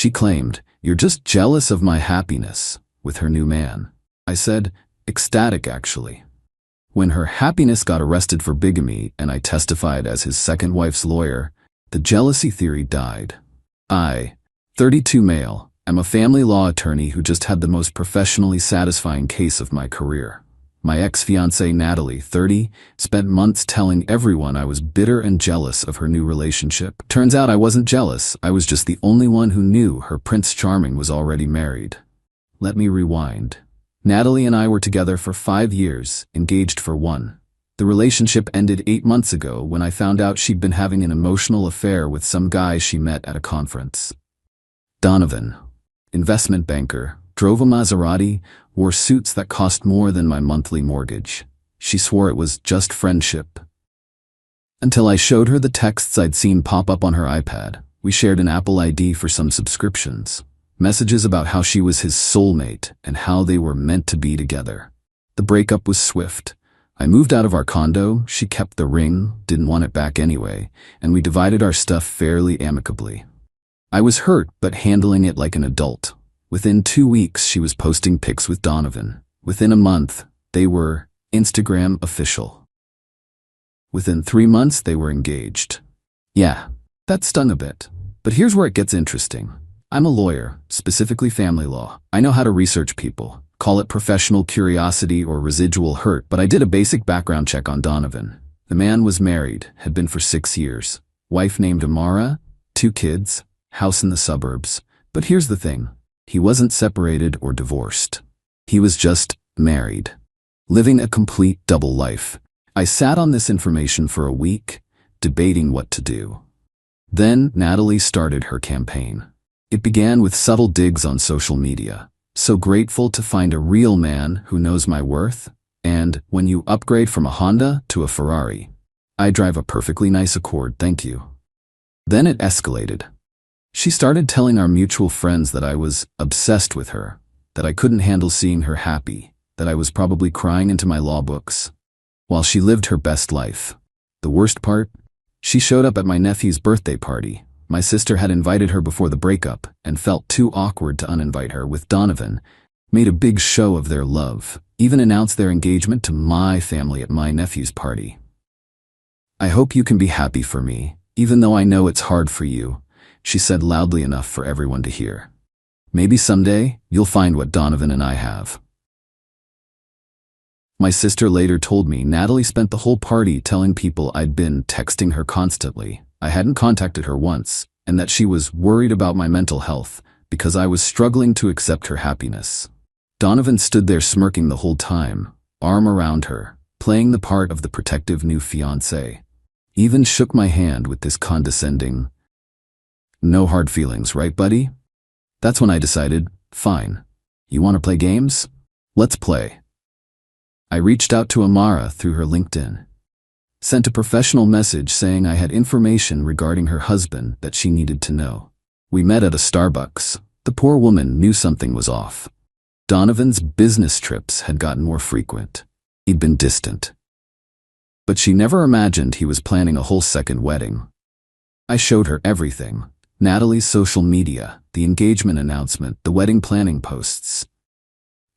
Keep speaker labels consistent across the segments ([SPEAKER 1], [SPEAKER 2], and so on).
[SPEAKER 1] She claimed, "You're just jealous of my happiness with her new man." I said, "Ecstatic, actually." When her happiness got arrested for bigamy and I testified as his second wife's lawyer, the jealousy theory died. I, 32 male, am a family law attorney who just had the most professionally satisfying case of my career. My ex-fiancée Natalie, 30, spent months telling everyone I was bitter and jealous of her new relationship. Turns out I wasn't jealous, I was just the only one who knew her Prince Charming was already married. Let me rewind. Natalie and I were together for 5 years, engaged for 1. The relationship ended 8 months ago when I found out she'd been having an emotional affair with some guy she met at a conference. Donovan, investment banker, drove a Maserati, wore suits that cost more than my monthly mortgage. She swore it was just friendship. Until I showed her the texts I'd seen pop up on her iPad. We shared an Apple ID for some subscriptions. Messages about how she was his soulmate and how they were meant to be together. The breakup was swift. I moved out of our condo, she kept the ring, didn't want it back anyway, and we divided our stuff fairly amicably. I was hurt, but handling it like an adult. Within 2 weeks, she was posting pics with Donovan. Within a month, they were Instagram official. Within 3 months, they were engaged. Yeah, that stung a bit. But here's where it gets interesting. I'm a lawyer, specifically family law. I know how to research people. Call it professional curiosity or residual hurt, but I did a basic background check on Donovan. The man was married, had been for 6 years. Wife named Amara, 2 kids, house in the suburbs. But here's the thing. He wasn't separated or divorced. He was just married. Living a complete double life. I sat on this information for a week, debating what to do. Then Natalie started her campaign. It began with subtle digs on social media. "So grateful to find a real man who knows my worth," and "When you upgrade from a Honda to a Ferrari, I drive a perfectly nice Accord, thank you." Then it escalated. She started telling our mutual friends that I was obsessed with her, that I couldn't handle seeing her happy, that I was probably crying into my law books, while she lived her best life. The worst part? She showed up at my nephew's birthday party. My sister had invited her before the breakup and felt too awkward to uninvite her with Donovan, made a big show of their love, even announced their engagement to my family at my nephew's party. "I hope you can be happy for me, even though I know it's hard for you," she said loudly enough for everyone to hear. "Maybe someday, you'll find what Donovan and I have." My sister later told me Natalie spent the whole party telling people I'd been texting her constantly, I hadn't contacted her once, and that she was worried about my mental health because I was struggling to accept her happiness. Donovan stood there smirking the whole time, arm around her, playing the part of the protective new fiancé. Even shook my hand with this condescending, "No hard feelings, right, buddy?" That's when I decided, fine. You want to play games? Let's play. I reached out to Amara through her LinkedIn. Sent a professional message saying I had information regarding her husband that she needed to know. We met at a Starbucks. The poor woman knew something was off. Donovan's business trips had gotten more frequent. He'd been distant. But she never imagined he was planning a whole second wedding. I showed her everything. Natalie's social media, the engagement announcement, the wedding planning posts.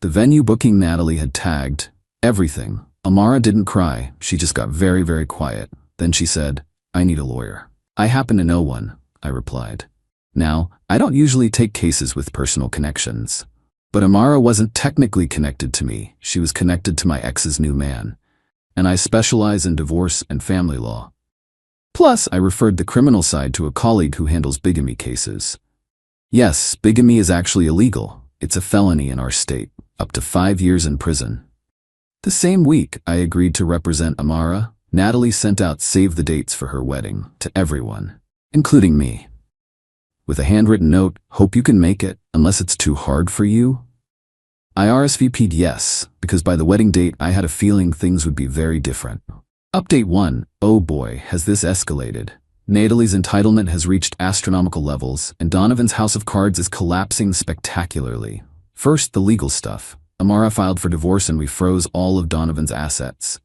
[SPEAKER 1] The venue booking Natalie had tagged, everything. Amara didn't cry, she just got very, very quiet. Then she said, "I need a lawyer." "I happen to know one," I replied. Now, I don't usually take cases with personal connections. But Amara wasn't technically connected to me, she was connected to my ex's new man. And I specialize in divorce and family law. Plus, I referred the criminal side to a colleague who handles bigamy cases. Yes, bigamy is actually illegal. It's a felony in our state, up to 5 years in prison. The same week I agreed to represent Amara, Natalie sent out save the dates for her wedding to everyone, including me. With a handwritten note, "Hope you can make it, unless it's too hard for you." I RSVP'd yes, because by the wedding date I had a feeling things would be very different. Update 1. Oh boy, has this escalated. Natalie's entitlement has reached astronomical levels, and Donovan's house of cards is collapsing spectacularly. First, the legal stuff. Amara filed for divorce and we froze all of Donovan's assets.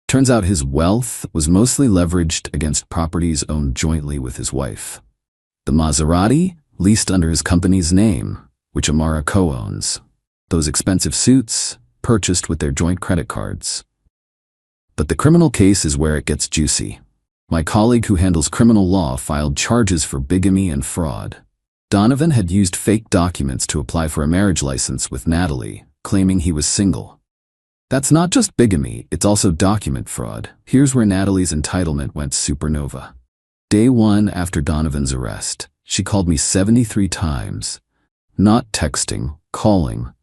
[SPEAKER 1] Turns out his wealth was mostly leveraged against properties owned jointly with his wife. The Maserati? leased under his company's name, which Amara co-owns. Those expensive suits, purchased with their joint credit cards. But the criminal case is where it gets juicy. My colleague who handles criminal law filed charges for bigamy and fraud. Donovan had used fake documents to apply for a marriage license with Natalie, claiming he was single. That's not just bigamy, it's also document fraud. Here's where Natalie's entitlement went supernova. Day 1 after Donovan's arrest, she called me 73 times. Not texting, calling.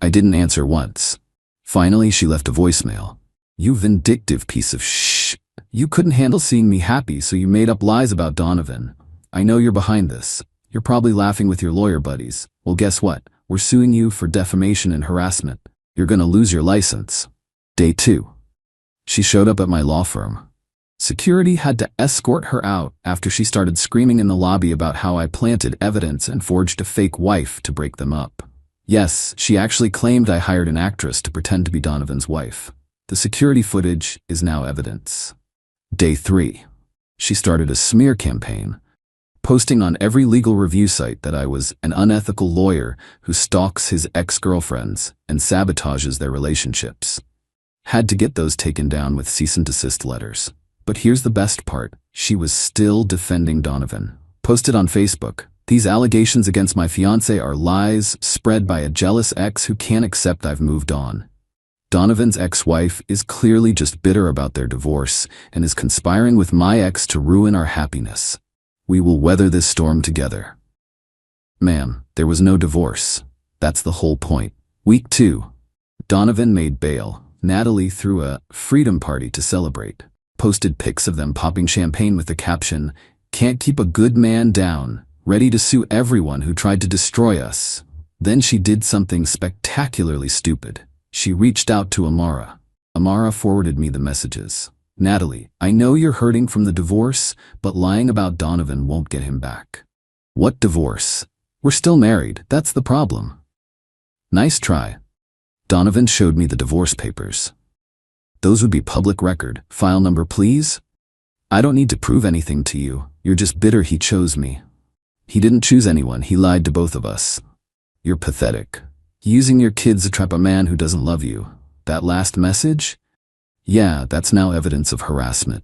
[SPEAKER 1] I didn't answer once. Finally, she left a voicemail. "You vindictive piece of shh. You couldn't handle seeing me happy, so you made up lies about Donovan. I know you're behind this. You're probably laughing with your lawyer buddies. Well, guess what? We're suing you for defamation and harassment. You're gonna lose your license." Day 2. She showed up at my law firm. Security had to escort her out after she started screaming in the lobby about how I planted evidence and forged a fake wife to break them up. Yes, she actually claimed I hired an actress to pretend to be Donovan's wife. The security footage is now evidence. Day 3. She started a smear campaign, posting on every legal review site that I was an unethical lawyer who stalks his ex-girlfriends and sabotages their relationships. Had to get those taken down with cease and desist letters. But here's the best part. She was still defending Donovan. Posted on Facebook, "These allegations against my fiancé are lies spread by a jealous ex who can't accept I've moved on." Donovan's ex-wife is clearly just bitter about their divorce and is conspiring with my ex to ruin our happiness. We will weather this storm together. Ma'am, there was no divorce. That's the whole point. Week 2. Donovan made bail. Natalie threw a freedom party to celebrate. Posted pics of them popping champagne with the caption, "Can't keep a good man down. Ready to sue everyone who tried to destroy us." Then she did something spectacularly stupid. She reached out to Amara. Amara forwarded me the messages. "Natalie, I know you're hurting from the divorce, but lying about Donovan won't get him back." What divorce? We're still married, that's the problem. Nice try. Donovan showed me the divorce papers. "Those would be public record. File number, please?" "I don't need to prove anything to you. You're just bitter he chose me." "He didn't choose anyone, he lied to both of us." "You're pathetic. Using your kids to trap a man who doesn't love you. That last message? Yeah, that's now evidence of harassment."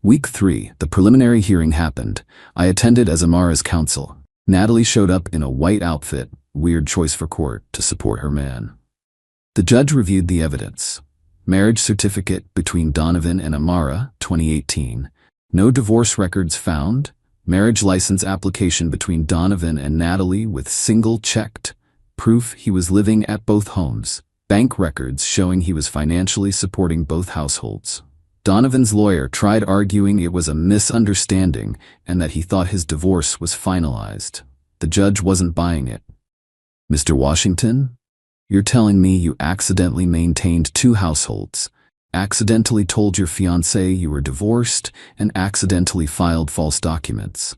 [SPEAKER 1] Week 3, the preliminary hearing happened. I attended as Amara's counsel. Natalie showed up in a white outfit, weird choice for court, to support her man. The judge reviewed the evidence. Marriage certificate between Donovan and Amara, 2018. No divorce records found. Marriage license application between Donovan and Natalie with single checked. Proof he was living at both homes. Bank records showing he was financially supporting both households. Donovan's lawyer tried arguing it was a misunderstanding and that he thought his divorce was finalized. The judge wasn't buying it. "Mr. Washington, you're telling me you accidentally maintained 2 households, accidentally told your fiancé you were divorced, and accidentally filed false documents."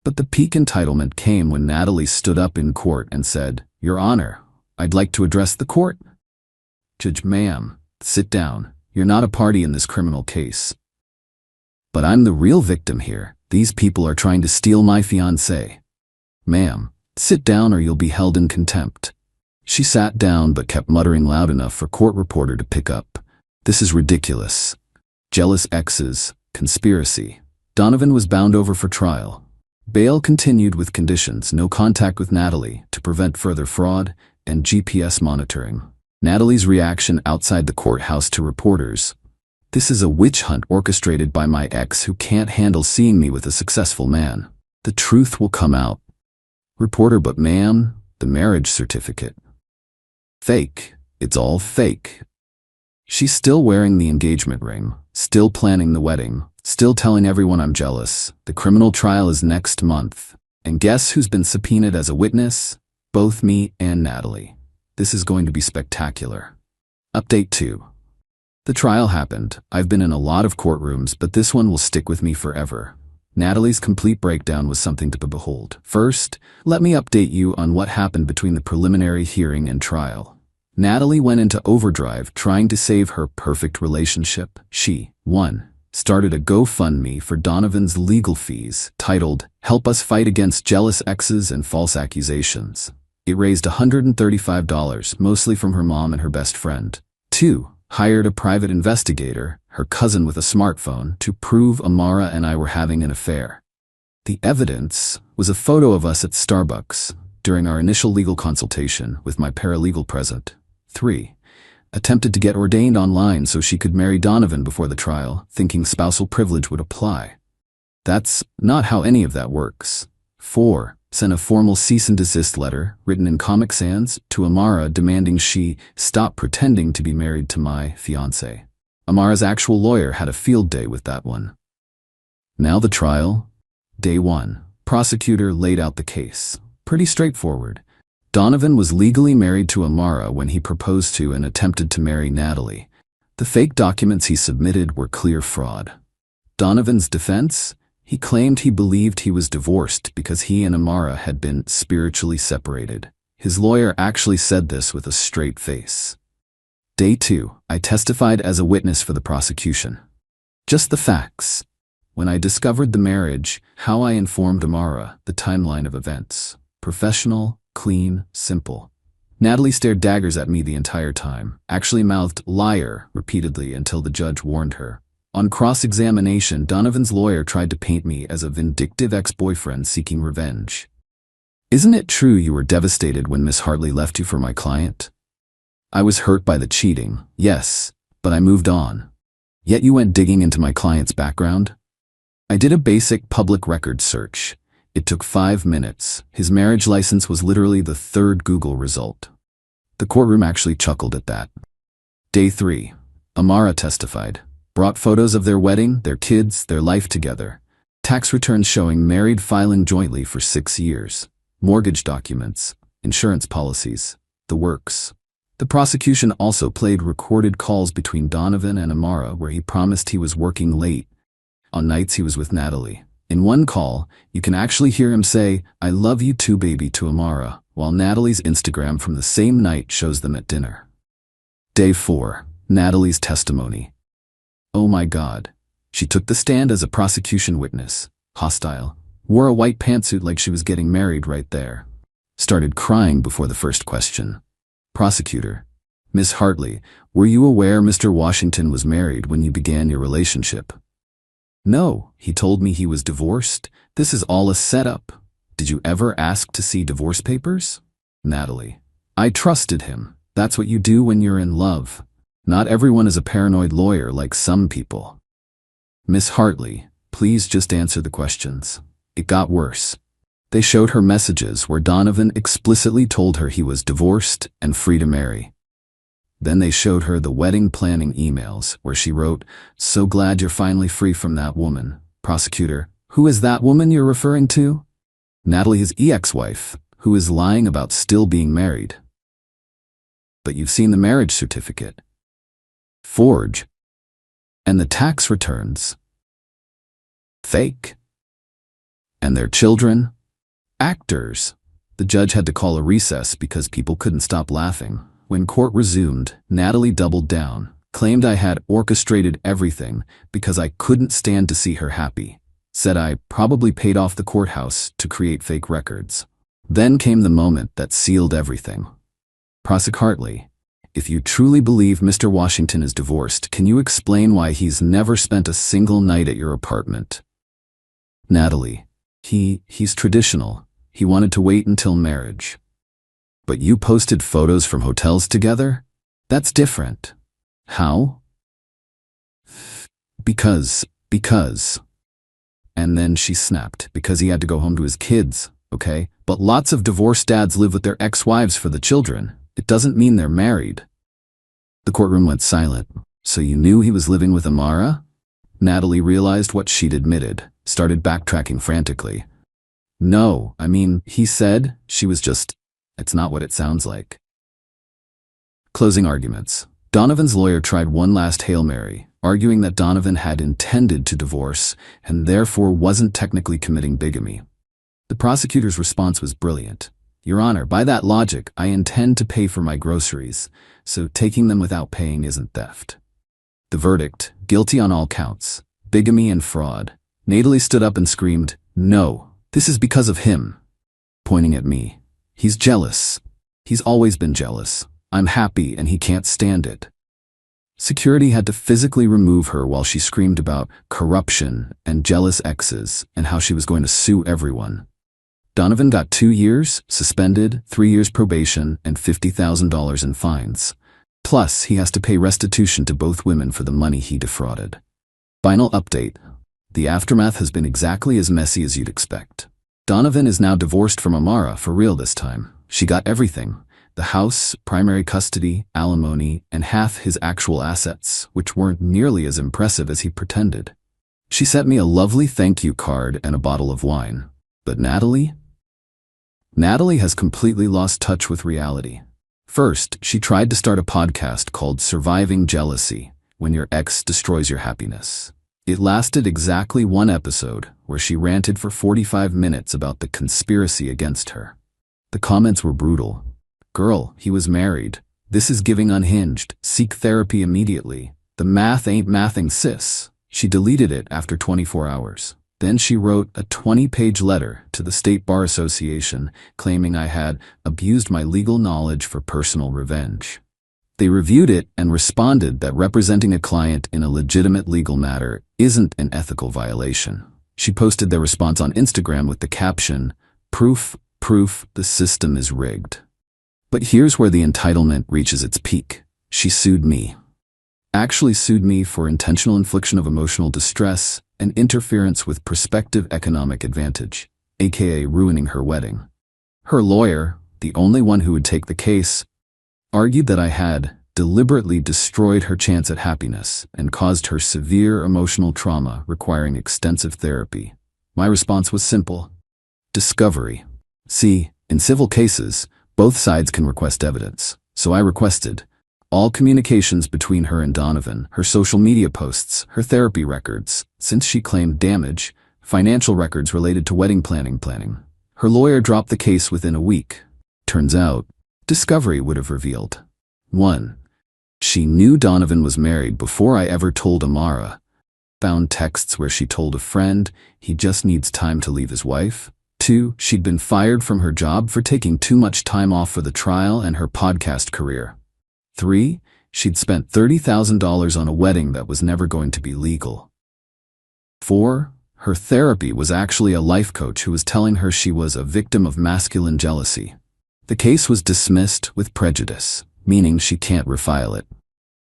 [SPEAKER 1] But the peak entitlement came when Natalie stood up in court and said, "Your Honor, I'd like to address the court." Judge, "Ma'am, sit down. You're not a party in this criminal case." "But I'm the real victim here. These people are trying to steal my fiancé." "Ma'am, sit down or you'll be held in contempt." She sat down but kept muttering loud enough for court reporter to pick up. "This is ridiculous. Jealous exes, conspiracy." Donovan was bound over for trial. Bail continued with conditions, no contact with Natalie to prevent further fraud, and GPS monitoring. Natalie's reaction outside the courthouse to reporters. "This is a witch hunt orchestrated by my ex who can't handle seeing me with a successful man. The truth will come out." Reporter, "But ma'am, the marriage certificate." "Fake. It's all fake." She's still wearing the engagement ring, still planning the wedding, still telling everyone I'm jealous. The criminal trial is next month. And guess who's been subpoenaed as a witness? Both me and Natalie. This is going to be spectacular. Update 2. The trial happened. I've been in a lot of courtrooms, but this one will stick with me forever. Natalie's complete breakdown was something to behold. First, let me update you on what happened between the preliminary hearing and trial. Natalie went into overdrive trying to save her perfect relationship. She, 1. started a GoFundMe for Donovan's legal fees, titled, "Help Us Fight Against Jealous Exes and False Accusations." It raised $135, mostly from her mom and her best friend. 2. Hired a private investigator, her cousin with a smartphone, to prove Amara and I were having an affair. The evidence was a photo of us at Starbucks during our initial legal consultation with my paralegal present. 3. Attempted to get ordained online so she could marry Donovan before the trial, thinking spousal privilege would apply. That's not how any of that works. 4. Sent a formal cease and desist letter, written in Comic Sans, to Amara demanding she stop pretending to be married to my fiancé. Amara's actual lawyer had a field day with that one. Now the trial. Day 1. Prosecutor laid out the case. Pretty straightforward. Donovan was legally married to Amara when he proposed to and attempted to marry Natalie. The fake documents he submitted were clear fraud. Donovan's defense? He claimed he believed he was divorced because he and Amara had been spiritually separated. His lawyer actually said this with a straight face. Day 2. I testified as a witness for the prosecution. Just the facts. When I discovered the marriage, how I informed Amara, the timeline of events. Professional, clean, simple. Natalie stared daggers at me the entire time, actually mouthed "liar" repeatedly until the judge warned her. On cross-examination, Donovan's lawyer tried to paint me as a vindictive ex-boyfriend seeking revenge. "Isn't it true you were devastated when Miss Hartley left you for my client?" "I was hurt by the cheating, yes, but I moved on." "Yet you went digging into my client's background?" "I did a basic public records search. It took 5 minutes. His marriage license was literally the 3rd Google result." The courtroom actually chuckled at that. Day 3. Amara testified. Brought photos of their wedding, their kids, their life together. Tax returns showing married filing jointly for 6 years. Mortgage documents, insurance policies, the works. The prosecution also played recorded calls between Donovan and Amara where he promised he was working late on nights he was with Natalie. In one call, you can actually hear him say, "I love you too, baby," to Amara, while Natalie's Instagram from the same night shows them at dinner. Day 4. Natalie's testimony. Oh my God. She took the stand as a prosecution witness. Hostile. Wore a white pantsuit like she was getting married right there. Started crying before the first question. Prosecutor. "Miss Hartley, were you aware Mr. Washington was married when you began your relationship?" "No, he told me he was divorced. This is all a setup. Did you ever ask to see divorce papers?" Natalie. "I trusted him. That's what you do when you're in love. Not everyone is a paranoid lawyer like some people." "Miss Hartley, please just answer the questions." It got worse. They showed her messages where Donovan explicitly told her he was divorced and free to marry. Then they showed her the wedding planning emails where she wrote, "So glad you're finally free from that woman." Prosecutor. "Who is that woman you're referring to?" Natalie, his ex-wife, who is lying about still being married. "But you've seen the marriage certificate." Forge. "And the tax returns." Fake. "And their children?" Actors. The judge had to call a recess because people couldn't stop laughing. When court resumed, Natalie doubled down, claimed I had orchestrated everything because I couldn't stand to see her happy. Said I probably paid off the courthouse to create fake records. Then came the moment that sealed everything. Prosecutor Hartley. "If you truly believe Mr. Washington is divorced, can you explain why he's never spent a single night at your apartment?" Natalie. He's traditional. He wanted to wait until marriage." "But you posted photos from hotels together? That's different." "How?" Because. And then she snapped, "Because he had to go home to his kids, okay? But lots of divorced dads live with their ex-wives for the children. It doesn't mean they're married." The courtroom went silent. "So you knew he was living with Amara?" Natalie realized what she'd admitted, started backtracking frantically. "No, I mean, he said," she was just, "It's not what it sounds like." Closing arguments. Donovan's lawyer tried one last Hail Mary, arguing that Donovan had intended to divorce and therefore wasn't technically committing bigamy. The prosecutor's response was brilliant. "Your Honor, by that logic, I intend to pay for my groceries, so taking them without paying isn't theft." The verdict, guilty on all counts. bigamy and fraud. Natalie stood up and screamed, "No, this is because of him," pointing at me. "He's jealous. He's always been jealous. I'm happy and he can't stand it." Security had to physically remove her while she screamed about corruption and jealous exes and how she was going to sue everyone. Donovan got 2 years, suspended, 3 years probation, and $50,000 in fines. Plus, he has to pay restitution to both women for the money he defrauded. Final update. The aftermath has been exactly as messy as you'd expect. Donovan is now divorced from Amara for real this time. She got everything: the house, primary custody, alimony, and half his actual assets, which weren't nearly as impressive as he pretended. She sent me a lovely thank you card and a bottle of wine. But Natalie? Natalie has completely lost touch with reality. First, she tried to start a podcast called Surviving Jealousy: When Your Ex Destroys Your Happiness. It lasted exactly 1 episode, where she ranted for 45 minutes about the conspiracy against her. The comments were brutal. "Girl, he was married. This is giving unhinged. Seek therapy immediately. The math ain't mathing, sis." She deleted it after 24 hours. Then she wrote a 20-page letter to the State Bar Association claiming I had abused my legal knowledge for personal revenge. They reviewed it and responded that representing a client in a legitimate legal matter isn't an ethical violation. She posted their response on Instagram with the caption, "Proof, the system is rigged." But here's where the entitlement reaches its peak. She sued me. Actually sued me for intentional infliction of emotional distress and interference with prospective economic advantage, aka ruining her wedding. Her lawyer, the only one who would take the case, argued that I had deliberately destroyed her chance at happiness and caused her severe emotional trauma requiring extensive therapy. My response was simple: discovery. See, in civil cases, both sides can request evidence, so I requested all communications between her and Donovan, her social media posts, her therapy records, since she claimed damage, financial records related to wedding planning. Her lawyer dropped the case within a week. Turns out, discovery would have revealed: 1. She knew Donovan was married before I ever told Amara. Found texts where she told a friend he just needs time to leave his wife. 2. She'd been fired from her job for taking too much time off for the trial and her podcast career. 3. She'd spent $30,000 on a wedding that was never going to be legal. 4. Her therapy was actually a life coach who was telling her she was a victim of masculine jealousy. The case was dismissed with prejudice, meaning she can't refile it.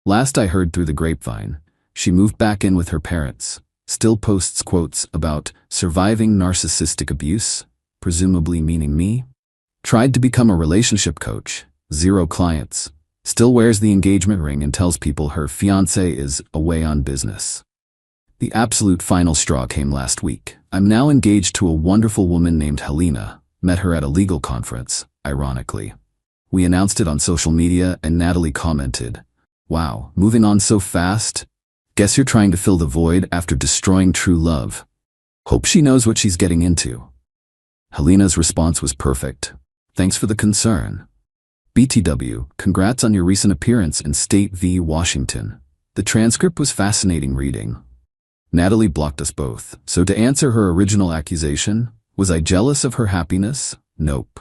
[SPEAKER 1] Last I heard through the grapevine, she moved back in with her parents, still posts quotes about surviving narcissistic abuse, presumably meaning me. Tried to become a relationship coach, 0 clients. Still wears the engagement ring and tells people her fiancé is away on business. The absolute final straw came last week. I'm now engaged to a wonderful woman named Helena. Met her at a legal conference, ironically. We announced it on social media and Natalie commented, "Wow, moving on so fast? Guess you're trying to fill the void after destroying true love. Hope she knows what she's getting into." Helena's response was perfect. "Thanks for the concern. BTW, congrats on your recent appearance in State v. Washington. The transcript was fascinating reading." Natalie blocked us both. So to answer her original accusation, was I jealous of her happiness? Nope.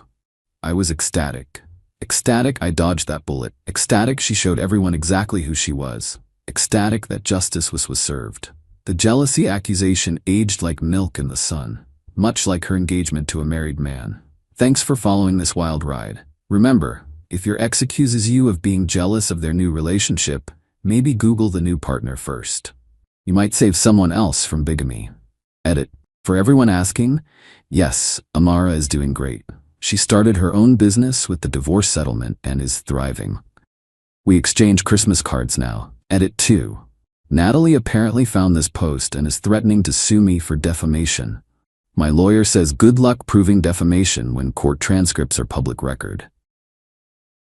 [SPEAKER 1] I was ecstatic. Ecstatic I dodged that bullet. Ecstatic she showed everyone exactly who she was. Ecstatic that justice was served. The jealousy accusation aged like milk in the sun, much like her engagement to a married man. Thanks for following this wild ride. Remember, if your ex accuses you of being jealous of their new relationship, maybe Google the new partner first. You might save someone else from bigamy. Edit. For everyone asking, yes, Amara is doing great. She started her own business with the divorce settlement and is thriving. We exchange Christmas cards now. Edit 2. Natalie apparently found this post and is threatening to sue me for defamation. My lawyer says good luck proving defamation when court transcripts are public record.